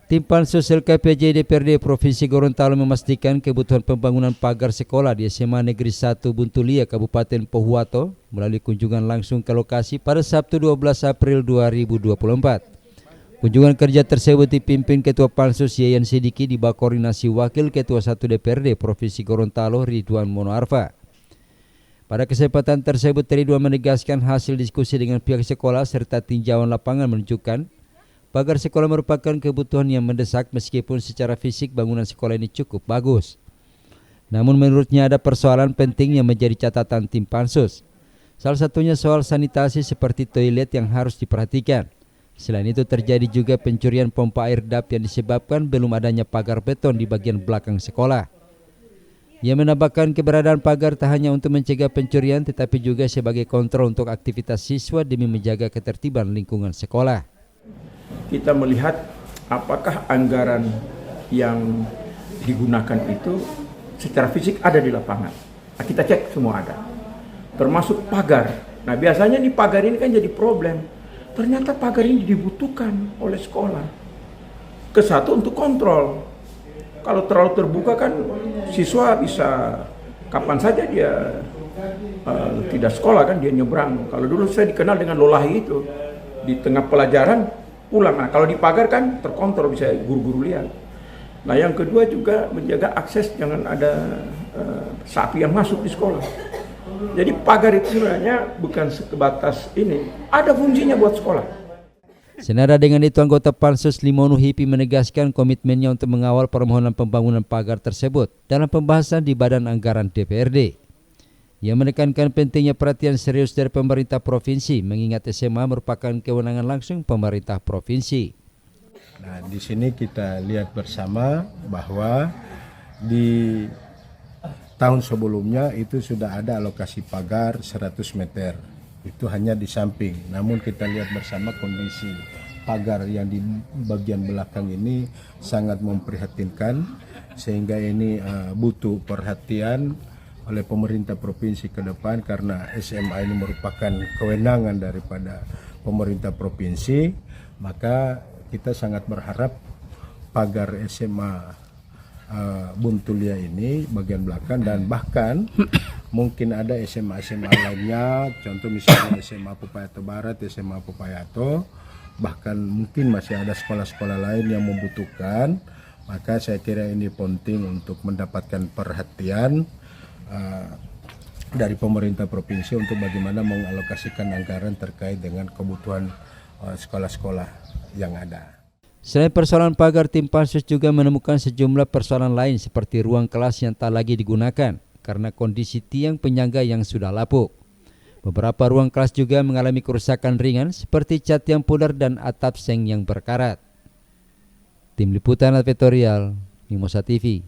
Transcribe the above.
Tim Pansus LKPJ DPRD Provinsi Gorontalo memastikan kebutuhan pembangunan pagar sekolah di SMA Negeri 1 Buntulia, Kabupaten Pohuwato melalui kunjungan langsung ke lokasi pada Sabtu 12 April 2024. Kunjungan kerja tersebut dipimpin Ketua Pansus Yayan Sidiki di bawah koordinasi Wakil Ketua 1 DPRD Provinsi Gorontalo Ridwan Monoarfa. Pada kesempatan tersebut Ridwan menegaskan hasil diskusi dengan pihak sekolah serta tinjauan lapangan menunjukkan pagar sekolah merupakan kebutuhan yang mendesak meskipun secara fisik bangunan sekolah ini cukup bagus. Namun menurutnya ada persoalan penting yang menjadi catatan tim Pansus. Salah satunya soal sanitasi seperti toilet yang harus diperhatikan. Selain itu terjadi juga pencurian pompa air DAP yang disebabkan belum adanya pagar beton di bagian belakang sekolah. Ia menambahkan keberadaan pagar tak hanya untuk mencegah pencurian tetapi juga sebagai kontrol untuk aktivitas siswa demi menjaga ketertiban lingkungan sekolah. Kita melihat apakah anggaran yang digunakan itu secara fisik ada di lapangan. Nah, kita cek semua ada, termasuk pagar. Nah biasanya nih pagar ini kan jadi problem. Ternyata pagar ini dibutuhkan oleh sekolah. Kesatu untuk kontrol. Kalau terlalu terbuka kan siswa bisa kapan saja dia tidak sekolah kan, dia nyebrang. Kalau dulu saya dikenal dengan lolahi itu, di tengah pelajaran pulang. Nah, kalau dipagar kan terkontrol, bisa guru-guru lihat. Nah, yang kedua juga menjaga akses, jangan ada sapi yang masuk di sekolah. Jadi pagar itu sebenarnya bukan sebatas ini, ada fungsinya buat sekolah. Senada dengan itu, anggota Pansus Limonu Hipi menegaskan komitmennya untuk mengawal permohonan pembangunan pagar tersebut dalam pembahasan di Badan Anggaran DPRD. Ia menekankan pentingnya perhatian serius dari pemerintah provinsi mengingat SMA merupakan kewenangan langsung pemerintah provinsi. Nah, di sini kita lihat bersama bahwa di tahun sebelumnya itu sudah ada alokasi pagar 100 meter. Itu hanya di samping. Namun kita lihat bersama kondisi pagar yang di bagian belakang ini sangat memprihatinkan sehingga ini butuh perhatian oleh pemerintah provinsi ke depan karena SMA ini merupakan kewenangan daripada pemerintah provinsi, maka kita sangat berharap pagar SMA Buntulia ini bagian belakang dan bahkan mungkin ada SMA-SMA lainnya, contoh misalnya SMA Popayato Barat, SMA Popayato, bahkan mungkin masih ada sekolah-sekolah lain yang membutuhkan, maka saya kira ini penting untuk mendapatkan perhatian dari pemerintah provinsi untuk bagaimana mengalokasikan anggaran terkait dengan kebutuhan sekolah-sekolah yang ada. Selain persoalan pagar, tim Pansus juga menemukan sejumlah persoalan lain seperti ruang kelas yang tak lagi digunakan karena kondisi tiang penyangga yang sudah lapuk. Beberapa ruang kelas juga mengalami kerusakan ringan seperti cat yang pudar dan atap seng yang berkarat. Tim Liputan Advertorial, Mimosa TV.